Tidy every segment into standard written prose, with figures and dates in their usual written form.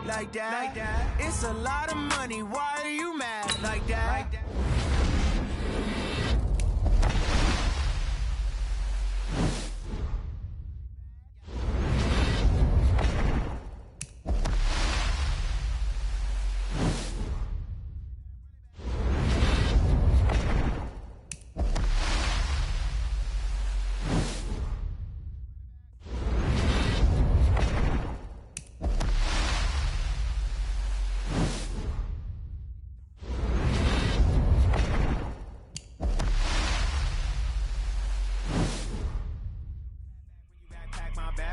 like that. It's a lot of money, why are you mad like that?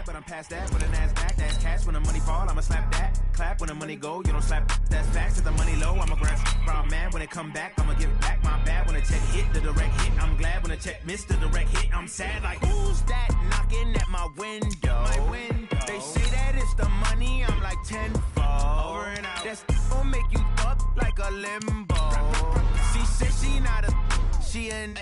But I'm past that. With a NASDAQ, that's cash. When the money fall, I'ma slap that. Clap when the money go, you don't slap. That's facts. If the money low, I'ma grab. Round man, when it come back, I'ma give it back. My bad when the check hit, the direct hit. I'm glad when the check missed the direct hit. I'm sad like, who's that knocking at my window? They say that it's the money, I'm like tenfold. Over and out. That's gon' make you up like a limbo. She said she not a, she an.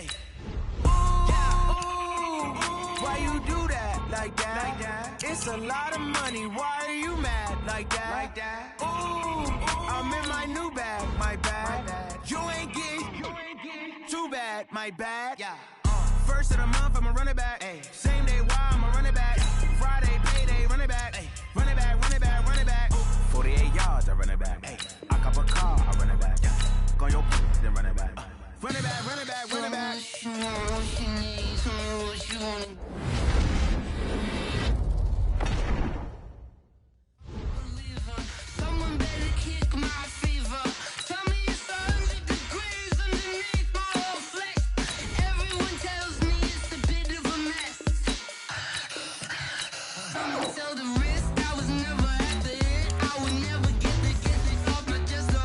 Why you do that like that? It's a lot of money, why are you mad like that? Ooh, I'm in my new bag, my bad. You ain't get too bad, my bad. First of the month, I'ma run it back. Same day, why I'ma run it back. Friday, payday, run it back. Run it back, run it back, run it back. 48 yards, I run it back. I cop a car, I run it back. Go on your then run it back. Run it back, run it back, run it back. Someone better kick my fever. Tell me it's 100 degrees underneath my whole flesh. Everyone tells me it's a bit of a mess. Someone tell the risk I was never at the hit. I would never get it off my chest though.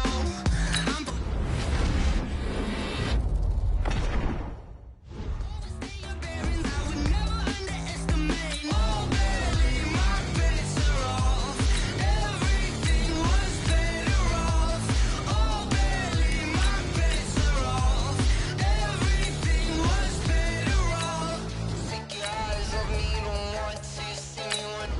Overstay your bearings, I would never underestimate. Oh baby, my bets are off. Everything was better off. Oh baby, my bets are off. Everything was better off. Take your eyes off me, you don't want to see me when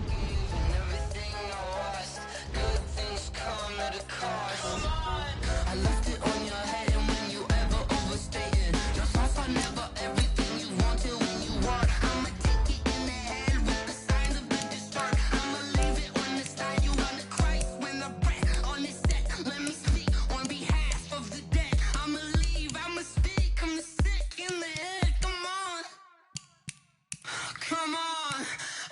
and everything I lost. Good things come at a cost. I left it on your head, and when you ever overstay it, your thoughts are never everything you wanted when you want. I'ma take it in the head with the signs of the destruct. I'ma leave it on the side. You wanna cry when the breath on this set. Let me speak on behalf of the dead. I'ma leave, I'ma speak. I'm the sick in the head. Come on, come on.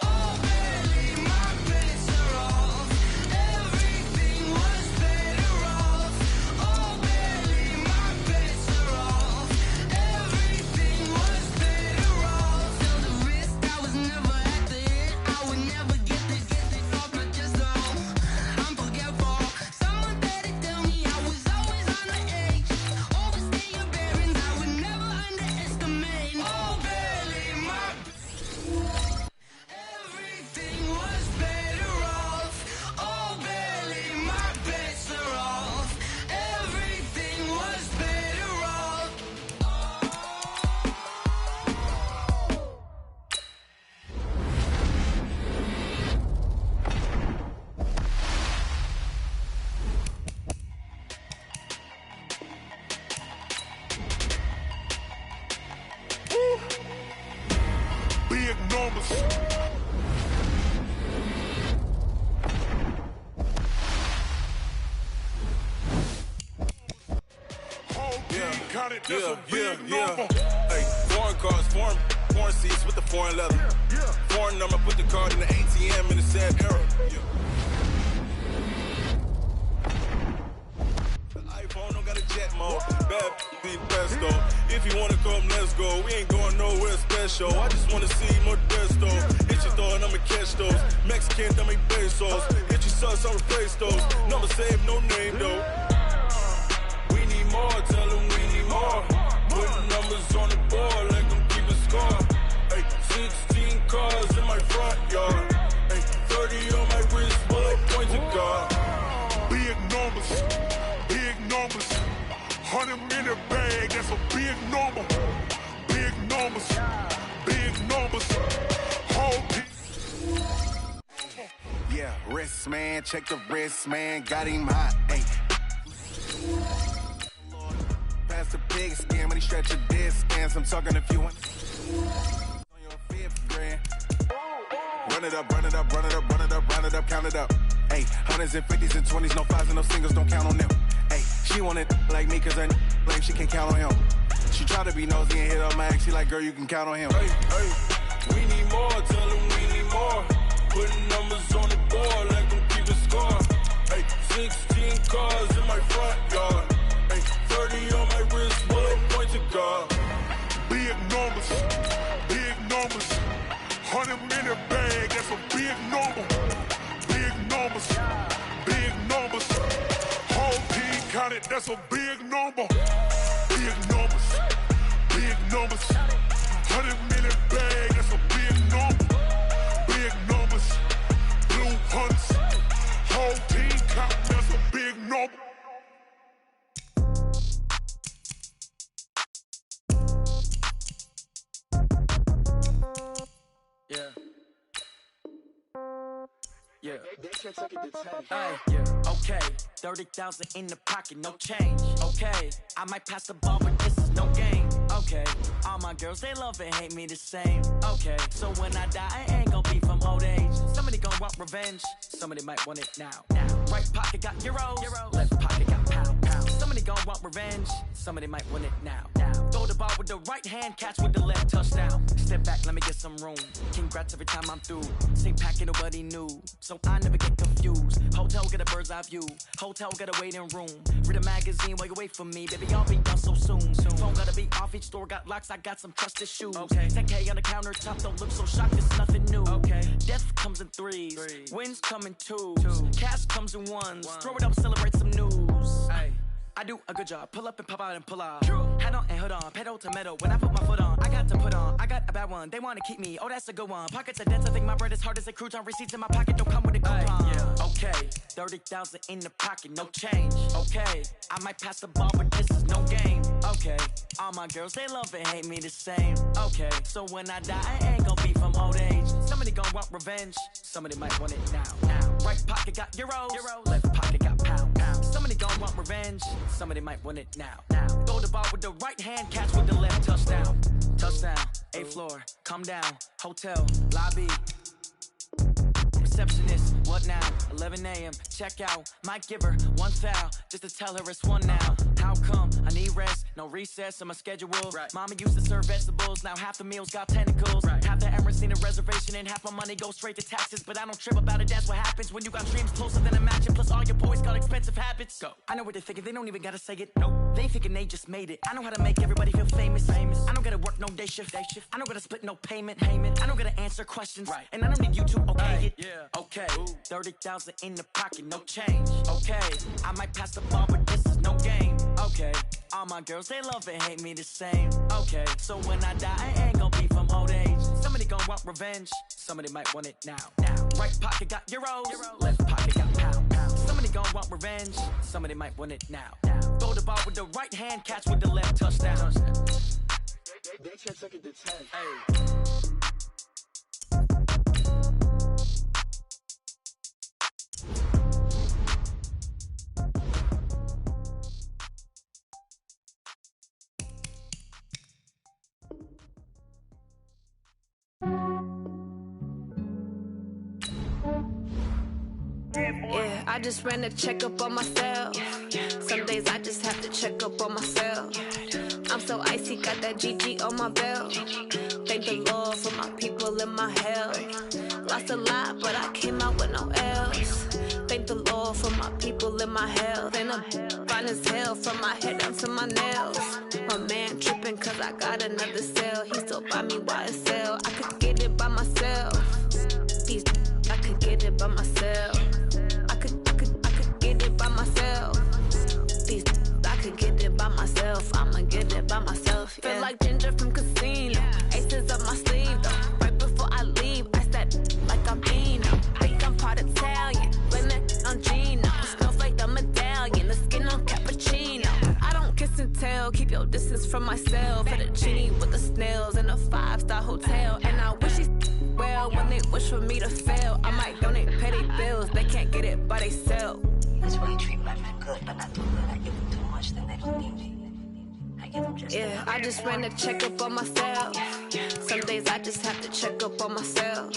Oh baby, my bets are off. Everything was better off. Oh baby, my bets are off. Everything was better off. Till the risk I was never at the hit. I would never get it off my chest though. I'm forgetful. Someone better tell me I was always on the edge. Overstay your bearings, I would never underestimate. Oh baby, my everything was better off. Oh baby, my bets are off. Everything was better off. Big numbers. Whole team counted, that's a big number. Hey, foreign cars, foreign seats with the foreign leather. Foreign number, put the card in the ATM in the sad era. The iPhone don't got a jet mode. Bad be the best though. If you wanna come, let's go. We ain't going nowhere special. I just wanna see more Modesto. Hit your throw and I'ma catch those. Mexican, dummy pesos. Hit your sus, I'll replace those. Number save, no name though. We need more, tell them we need more. Put numbers on the board, like I'm keeping score. Hey, 16 cars in my front yard. Hey, 30 on my wrist, bullet point to God. Big numbers. Big numbers. 100 in the bag, that's a big number. Big numbers. Big numbers. Whole team. wrist, man. Check the wrist, man. Got him hot, ayy. Pass the pig skin when he stretch your distance. I'm talking if you want on your fifth grand. Run it up, run it up, run it up, run it up, run it up, count it up. Ayy, hundreds and fifties and 20s, no fives and no singles, don't count on them. Ayy, she want it like me cause her like she can count on him. She try to be nosy and hit up my ex, she like, girl, you can count on him. Hey, hey, we need more, tell them we need more. Putting numbers on the board like them keeping score. Hey, 16 cars in my front yard. Hey, 30 on my wrist, bullet point to God. Big numbers, big numbers. 100 minute bag, that's a big number. Big numbers, big numbers. Whole team counted, that's a big number. Big numbers, big numbers. 100 minute bag, that's a big number. Big numbers, blue hunts. Whole team count, that's a big number. Yeah. Hey, yeah, okay. 30,000 in the pocket, no change. Okay, I might pass the ball, but this is no game. Okay, all my girls, they love and hate me the same. Okay, so when I die, I ain't gon' be from old age. Somebody gon' want revenge, somebody might want it now. Right pocket got euros, left pocket got pound. Somebody gon' want revenge, somebody might want it now. Throw the ball with the right hand, catch with the left, touchdown. Step back, let me get some room. Congrats every time I'm through. Same packet, nobody knew, so I never get confused. Hotel get a bird's eye view, hotel get a waiting room. Read a magazine while you wait for me, baby, I'll be done so soon. Phone gotta be off, each store got locks, I got some trusted shoes. Okay, 10K on the countertop, don't look so shocked, it's nothing new. Okay, death comes in threes, wins come in twos, cash comes in ones. Throw it up, celebrate some news. Hey, I do a good job, pull up and pop out and pull off. Hat on and hood on, pedal to metal. When I put my foot on, I got to put on. I got a bad one, they wanna keep me, oh that's a good one. Pockets are dense, I think my bread is hard as a crouton. Receipts in my pocket don't come with a coupon. Yeah. Okay, 30,000 in the pocket, no change. Okay, I might pass the ball, but this is no game. Okay, all my girls, they love and hate me the same. Okay, so when I die, I ain't gon' be from old age. Somebody gon' want revenge, somebody might want it now. Right pocket got euros, left pocket got pound. Somebody gon' want revenge, somebody might want it now. Throw the ball with the right hand, catch with the left, touchdown. Touchdown, 8th floor, come down, hotel, lobby. Receptionist, what now? 11 a.m., check out. Might give her one foul, just to tell her it's one now. How come? I need rest, no recess in my schedule. Right. Mama used to serve vegetables, now half the meals got tentacles. Right. Half the Emirates need a reservation and half my money goes straight to taxes. But I don't trip about it, that's what happens when you got dreams closer than a matching. Plus all your boys got expensive habits. Go. I know what they're thinking, they don't even gotta say it. Nope. They thinking they just made it. I know how to make everybody feel famous. I don't gotta work no day shift. I don't gotta split no payment. I don't gotta answer questions. Right. And I don't need you to okay it. Yeah. Okay, 30,000 in the pocket, no change. Okay, I might pass the ball, but this is no game. Okay, all my girls, they love and hate me the same. Okay, so when I die, I ain't gon' be from old age. Somebody gon' want revenge, somebody might want it now. Right pocket got euros, left pocket got pound. Somebody gon' want revenge, somebody might want it now. Throw the ball with the right hand, catch with the left, touchdown. They can't take it to 10. Hey. Yeah, I just ran a checkup on myself. Some days I just have to check up on myself. I'm so icy, got that GG on my belt. Thank the Lord for my people and my health. Lost a lot, but I came out with no else. Thank the Lord for my people and my health. And I'm fine as hell from my head down to my nails. My man tripping cause I got another cell. He still buy me YSL. I could get it by myself. These I could get it by myself. I could get it by myself. These I could get it by myself. I'ma get it by myself. Yeah. Feel like Ginger from Casino. Aces up my sleeve though. Right before I leave, I said like I'm Beano. Think I'm part Italian. Blame it on Gino. Snowflake the medallion. The skin on cappuccino. I don't kiss and tell. Keep your distance from myself. Fettuccine with the snails in a 5-star hotel. And I wish he's well. when they wish for me to fail. I might donate, pay their bills. They can't get it by they sell. That's why you treat my men good, but not too good. I give them too much, then they don't need me. I give them just Yeah, I just ran a checkup on myself. Some days I just have to check up on myself.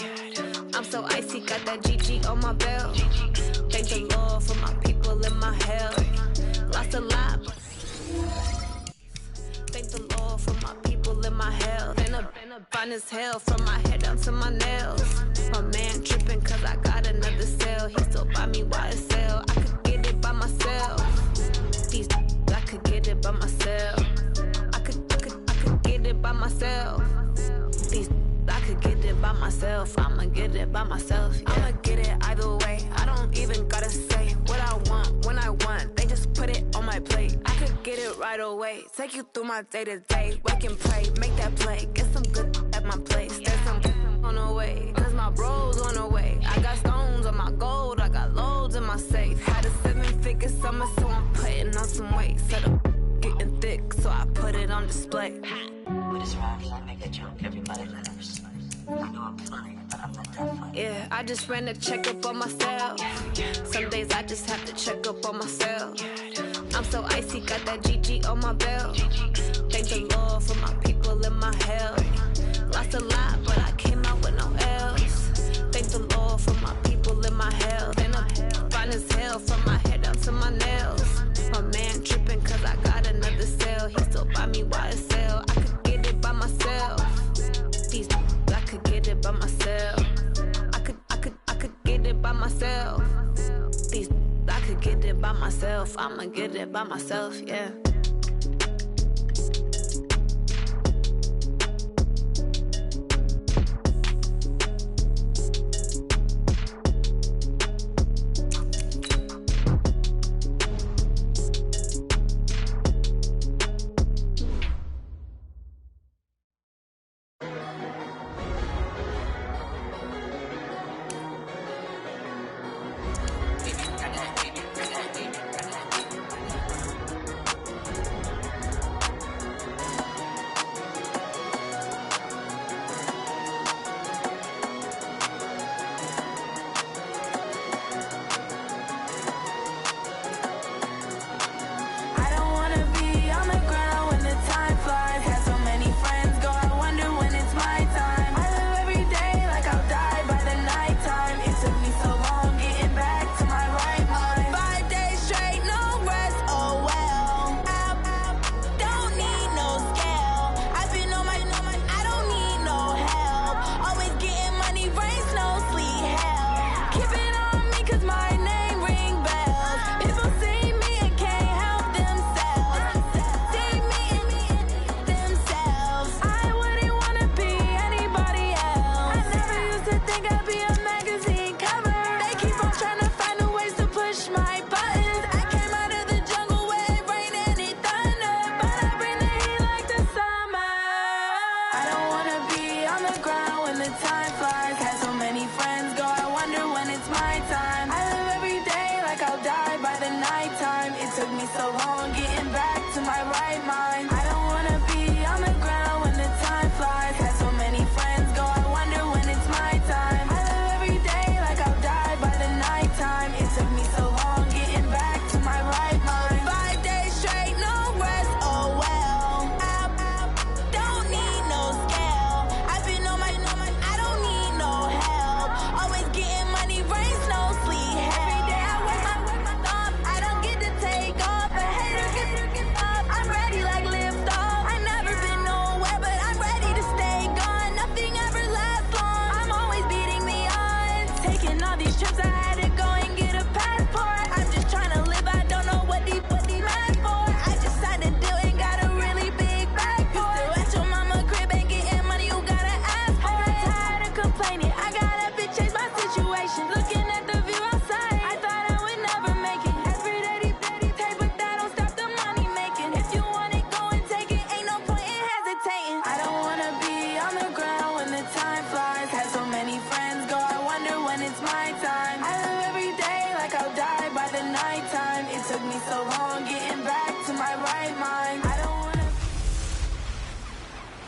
I'm so icy, got that GG on my belt. Thank the Lord for my people in my health. Lost a lot, but thank the Lord for my people in my health. Been a fine as hell from my head down to my nails. My man tripping cause I got another cell. He still buy me YSL. I could get it by myself. These I could get it by myself. I could get it by myself. These I could get it by myself. I'ma get it by myself. Yeah. I'ma get it either way. I don't even gotta say what I want when I want. They just put it on my plate. I could get it right away. Take you through my day to day. Wake and pray, make that play. Get some good at my place. There's some on the way. Cause my bros on the way. I got stones on my gold. I got loads in my safe. Had a 7-figure summer, so I'm putting on some weight. Set up getting thick, so I put it on display. With this rhyme, I make a joke, everybody laughs. I know I'm funny, but I'm not that funny. Yeah, I just ran a checkup on myself. Some days I just have to check up on myself. I'm so icy, got that GG on my belt. Thank the Lord for my people in my health. Lost a lot, but I came out with no else. Thank the Lord for my people in my health. And I'm fine as hell from my head down to my nails. My man tripping cause I got another cell. He still buy me YSL. I could get it by myself. These I could get it by myself. I could get it by myself. These I could get it by myself. I'ma get it by myself, yeah.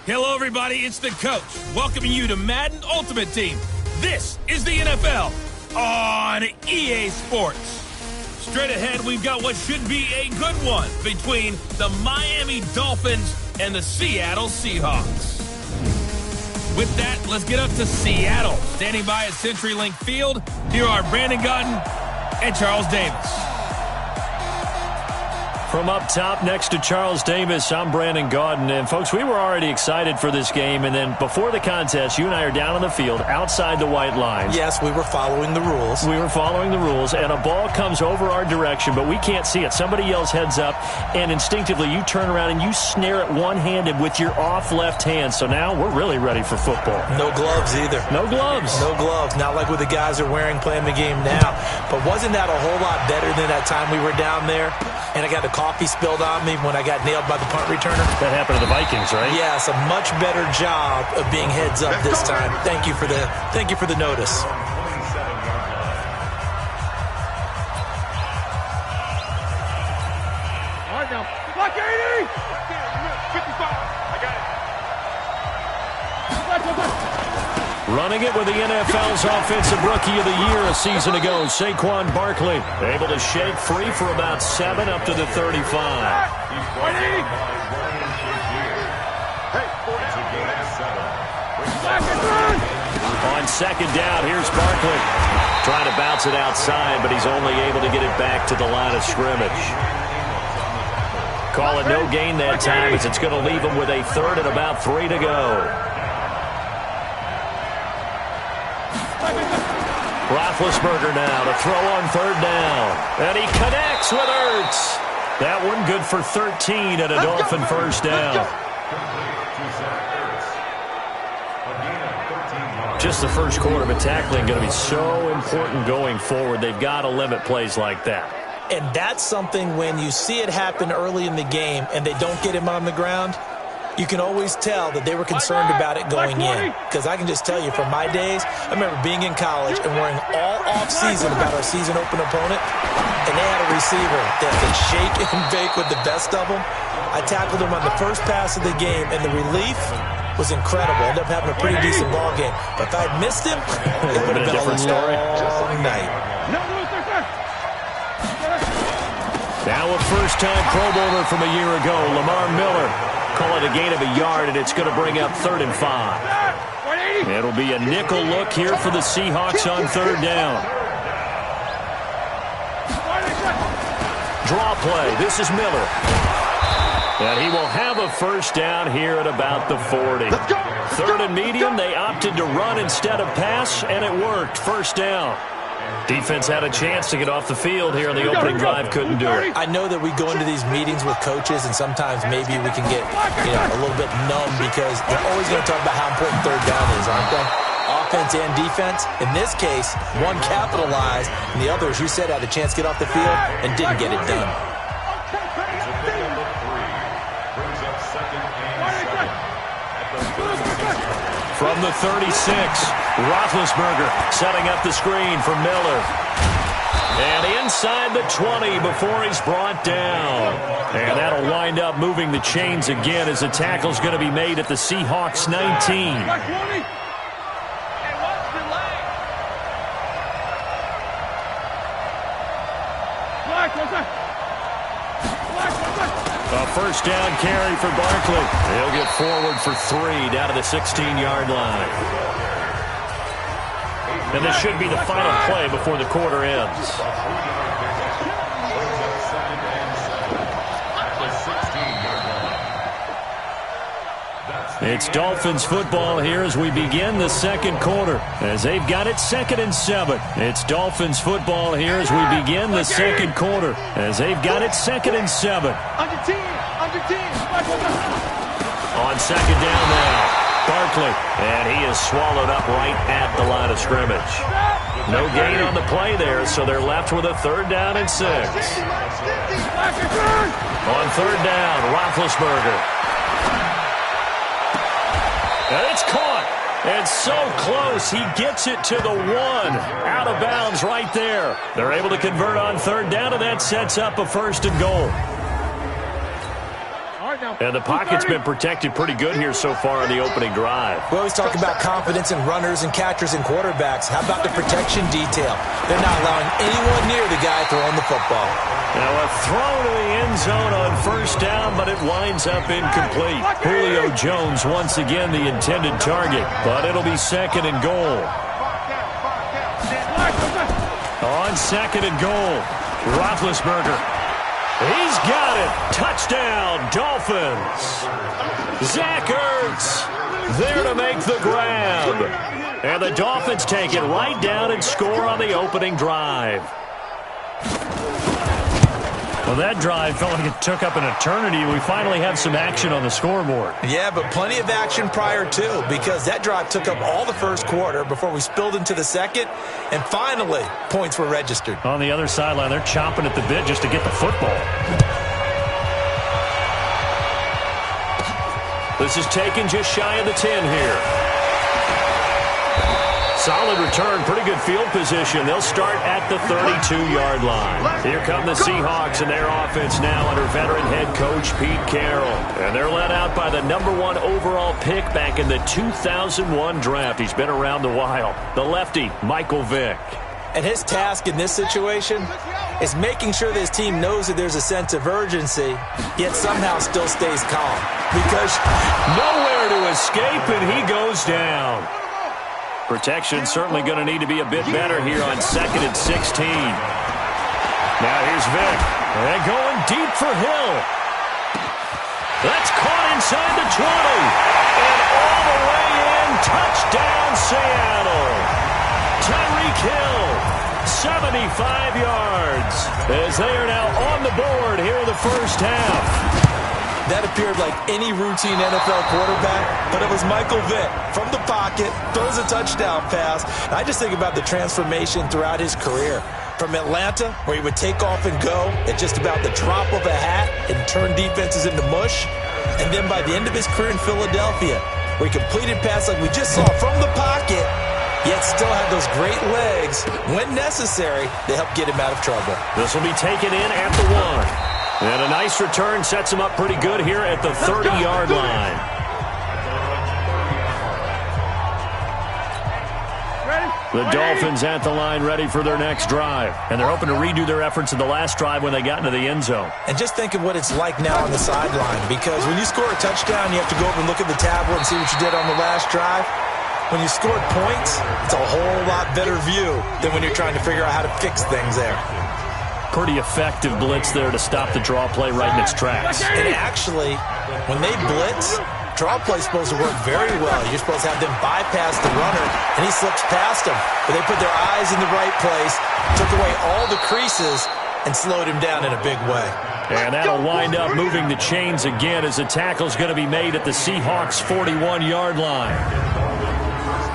Hello, everybody. It's the coach welcoming you to Madden Ultimate Team. This is the NFL on EA Sports. Straight ahead, we've got what should be a good one between the Miami Dolphins and the Seattle Seahawks. With that, let's get up to Seattle. Standing by at CenturyLink Field, here are Brandon Gaudin and Charles Davis. From up top next to Charles Davis, I'm Brandon Gaudin. And, folks, we were already excited for this game. And then before the contest, you and I are down on the field outside the white lines. Yes, we were following the rules. We were following the rules. And a ball comes over our direction, but we can't see it. Somebody yells heads up, and instinctively you turn around and you snare it one-handed with your off left hand. So now we're really ready for football. No gloves either. No gloves. No gloves. Not like what the guys are wearing playing the game now. But wasn't that a whole lot better than that time we were down there? And I got the coffee spilled on me when I got nailed by the punt returner. That happened to the Vikings, right? Yes, a much better job of being heads up this time. Thank you for the notice. All right, now. Block 80! 55. I got it. Running it with the NFL's Offensive Rookie of the Year a season ago, Saquon Barkley. Able to shake free for about 7 up to the 35. On second down, here's Barkley. Trying to bounce it outside, but he's only able to get it back to the line of scrimmage. Call it no gain that time, as it's going to leave him with a third and about 3 to go. Roethlisberger now to throw on third down. And he connects with Ertz. That one good for 13 and a Dolphin first down. Just the first quarter, but tackling going to be so important going forward. They've got to limit plays like that. And that's something when you see it happen early in the game and they don't get him on the ground, you can always tell that they were concerned about it going in. Because I can just tell you from my days, I remember being in college and worrying all off-season about our season open opponent, and they had a receiver that could shake and bake with the best of them. I tackled him on the first pass of the game, and the relief was incredible. Ended up having a pretty decent ball game. But if I had missed him, it would have been a long night. Now a first-time Pro Bowler from a year ago, Lamar Miller. Call it a gain of a yard, and it's going to bring up 3rd and 5. It'll be a nickel look here for the Seahawks on third down. Draw play. This is Miller. And he will have a first down here at about the 40. 3rd and medium. They opted to run instead of pass, and it worked. First down. Defense had a chance to get off the field here on the opening drive, couldn't do it. I know that we go into these meetings with coaches, and sometimes maybe we can get a little bit numb because they're always going to talk about how important third down is, aren't they? Offense and defense. In this case, one capitalized, and the other, as you said, had a chance to get off the field and didn't get it done. From the 36, Roethlisberger setting up the screen for Miller. And inside the 20 before he's brought down. And that'll wind up moving the chains again as the tackle's going to be made at the Seahawks 19. A first down carry for Barkley. He'll get forward for 3 down to the 16-yard line. And this should be the final play before the quarter ends. It's Dolphins football here as we begin the second quarter. As they've got it 2nd and 7. It's Dolphins football here as we begin the second quarter. As they've got it 2nd and 7. Under team. On second down now, Barkley. And he is swallowed up right at the line of scrimmage. No gain on the play there, so they're left with a 3rd down and 6. On 3rd down, Roethlisberger. And it's caught. And so close, he gets it to the 1. Out of bounds right there. They're able to convert on 3rd down, and that sets up a 1st and goal. And the pocket's been protected pretty good here so far in the opening drive. We always talk about confidence in runners and catchers and quarterbacks. How about the protection detail? They're not allowing anyone near the guy throwing the football. Now a throw to the end zone on first down, but it winds up incomplete. Julio Jones once again the intended target, but it'll be second and goal. On second and goal, Roethlisberger. He's got it. Touchdown, Dolphins. Zach Ertz there to make the grab. And the Dolphins take it right down and score on the opening drive. Well, that drive felt like it took up an eternity. We finally have some action on the scoreboard. Yeah, but plenty of action prior to, because that drive took up all the first quarter before we spilled into the second, and finally, points were registered. On the other sideline, they're chomping at the bit just to get the football. This is taken just shy of the 10 here. Solid return, pretty good field position. They'll start at the 32-yard line. Here come the Seahawks and their offense now under veteran head coach Pete Carroll. And they're led out by the #1 overall pick back in the 2001 draft. He's been around a while. The lefty, Michael Vick. And his task in this situation is making sure that his team knows that there's a sense of urgency, yet somehow still stays calm. Because nowhere to escape, and he goes down. Protection certainly going to need to be a bit better here on 2nd and 16. Now here's Vick. And going deep for Hill. That's caught inside the 20. And all the way in. Touchdown, Seattle. Tyreek Hill, 75 yards. As they are now on the board here in the first half. That appeared like any routine NFL quarterback, but it was Michael Vick from the pocket, throws a touchdown pass. And I just think about the transformation throughout his career. From Atlanta, where he would take off and go at just about the drop of a hat and turn defenses into mush. And then by the end of his career in Philadelphia, where he completed passes like we just saw from the pocket, yet still had those great legs, when necessary, to help get him out of trouble. This will be taken in at the 1. And a nice return sets him up pretty good here at the 30-yard line. The Dolphins at the line ready for their next drive. And they're hoping to redo their efforts in the last drive when they got into the end zone. And just think of what it's like now on the sideline, because when you score a touchdown, you have to go over and look at the tablet and see what you did on the last drive. When you scored points, it's a whole lot better view than when you're trying to figure out how to fix things there. Pretty effective blitz there to stop the draw play right in its tracks. And actually, when they blitz, draw play's supposed to work very well. You're supposed to have them bypass the runner, and he slips past them. But they put their eyes in the right place, took away all the creases, and slowed him down in a big way. And that'll wind up moving the chains again as the tackle's going to be made at the Seahawks' 41-yard line.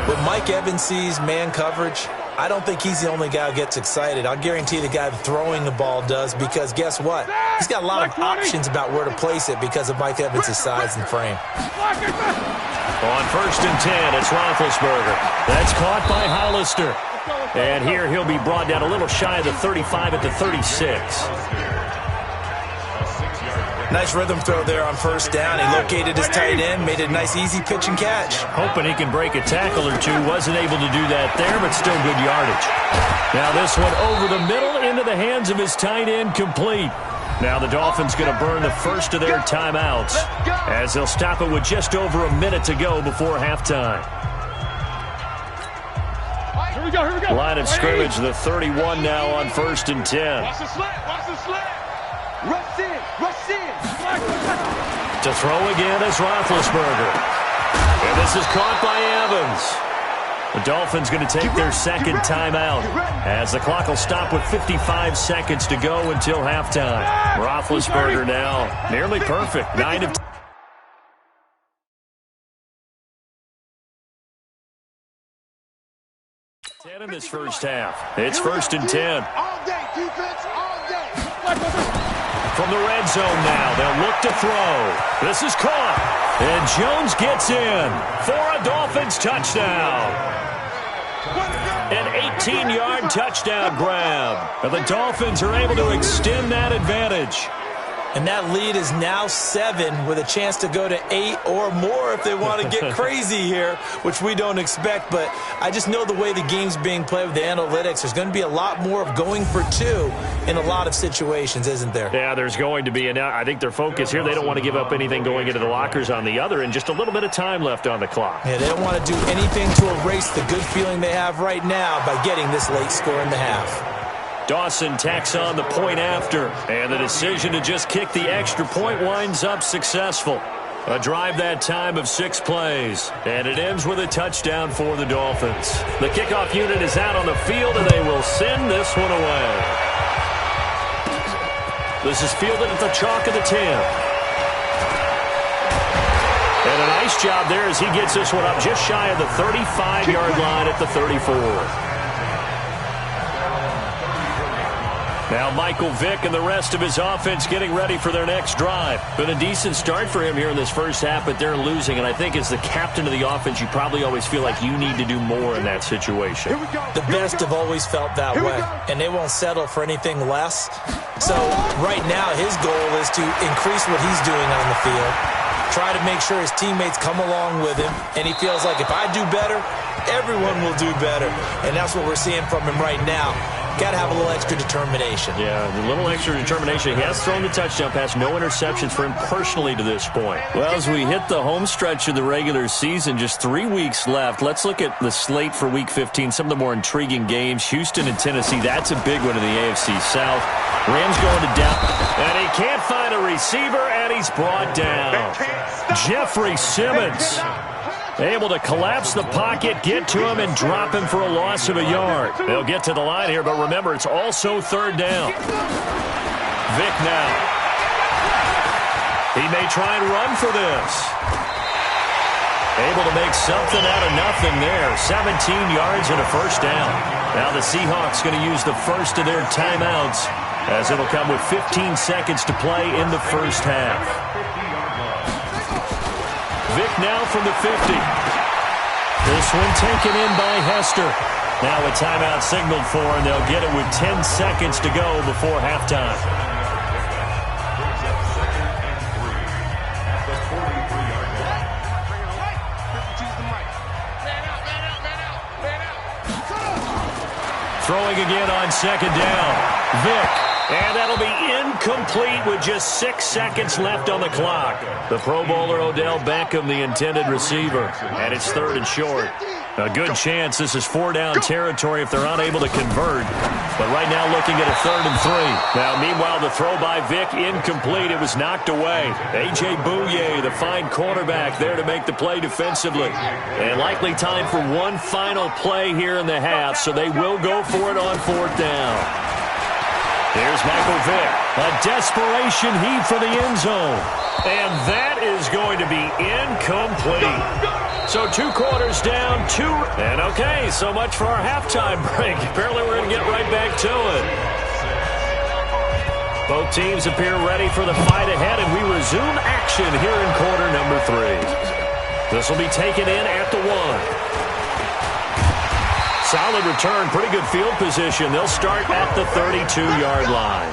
When Mike Evans sees man coverage, I don't think he's the only guy who gets excited. I'll guarantee the guy throwing the ball does, because guess what? He's got a lot of options about where to place it because of Mike Evans' size and frame. On 1st and 10, it's Roethlisberger. That's caught by Hollister. And here he'll be brought down a little shy of the 35 at the 36. Nice rhythm throw there on 1st down. He located his tight end, made it a nice easy pitch and catch. Hoping he can break a tackle or two. Wasn't able to do that there, but still good yardage. Now this one over the middle into the hands of his tight end, complete. Now the Dolphins going to burn the first of their timeouts as they'll stop it with just over a minute to go before halftime. Here we go. Line of scrimmage, the 31 now on 1st and 10. Watch the slant. Rush in. To throw again is Roethlisberger. And this is caught by Evans. The Dolphins going to take their second timeout as the clock will stop with 55 seconds to go until halftime. Roethlisberger now nearly perfect. 9 of 10 in this first half. It's 1st and 10. All day, defense, all day. From the red zone now, they'll look to throw. This is caught. And Jones gets in for a Dolphins touchdown. An 18-yard touchdown grab. And the Dolphins are able to extend that advantage. And that lead is now 7 with a chance to go to 8 or more if they want to get crazy here, which we don't expect. But I just know the way the game's being played with the analytics, there's going to be a lot more of going for 2 in a lot of situations, isn't there? Yeah, there's going to be. And I think their focus here, they don't want to give up anything going into the lockers on the other, and just a little bit of time left on the clock. Yeah, they don't want to do anything to erase the good feeling they have right now by getting this late score in the half. Dawson tacks on the point after, and the decision to just kick the extra point winds up successful. A drive that time of 6 plays, and it ends with a touchdown for the Dolphins. The kickoff unit is out on the field, and they will send this one away. This is fielded at the chalk of the 10. And a nice job there as he gets this one up just shy of the 35-yard line at the 34. Now Michael Vick and the rest of his offense getting ready for their next drive. Been a decent start for him here in this first half, but they're losing. And I think as the captain of the offense, you probably always feel like you need to do more in that situation. The best have always felt that way, and they won't settle for anything less. So right now his goal is to increase what he's doing on the field, try to make sure his teammates come along with him, and he feels like if I do better, everyone will do better. And that's what we're seeing from him right now. Got to have a little extra determination. Yeah, a little extra determination. He has thrown the touchdown pass. No interceptions for him personally to this point. Well, as we hit the home stretch of the regular season, just 3 weeks left. Let's look at the slate for Week 15. Some of the more intriguing games. Houston and Tennessee. That's a big one in the AFC South. Rams going to down. And he can't find a receiver, and he's brought down. Jeffrey Simmons able to collapse the pocket, get to him, and drop him for a loss of a yard. They'll get to the line here, but remember, it's also 3rd down. Vick now. He may try and run for this. Able to make something out of nothing there. 17 yards and a first down. Now the Seahawks going to use the first of their timeouts, as it'll come with 15 seconds to play in the first half. Vick now from the 50. This one taken in by Hester. Now a timeout signaled for, and they'll get it with 10 seconds to go before halftime. Throwing again on 2nd down. Vick. And that'll be incomplete with just 6 seconds left on the clock. The Pro Bowler Odell Beckham, the intended receiver. And it's 3rd and short. A good chance this is 4-down territory if they're unable to convert. But right now looking at a 3rd and 3. Now, meanwhile, the throw by Vick incomplete. It was knocked away. A.J. Bouye, the fine cornerback, there to make the play defensively. And likely time for one final play here in the half, so they will go for it on 4th down. Here's Michael Vick. A desperation heave for the end zone. And that is going to be incomplete. So 2 quarters down, 2. And okay, so much for our halftime break. Apparently we're going to get right back to it. Both teams appear ready for the fight ahead, and we resume action here in quarter number 3. This will be taken in at the 1. Solid return, pretty good field position. They'll start at the 32-yard line.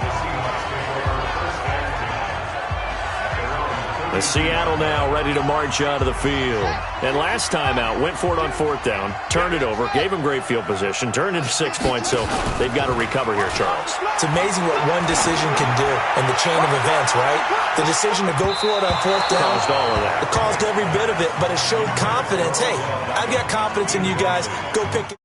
The Seattle now ready to march out of the field. And last time out, went for it on 4th down, turned it over, gave them great field position, turned into 6 points, so they've got to recover here, Charles. It's amazing what one decision can do in the chain of events, right? The decision to go for it on 4th down. Caused all of that. It caused every bit of it, but it showed confidence. Hey, I've got confidence in you guys. Go pick it.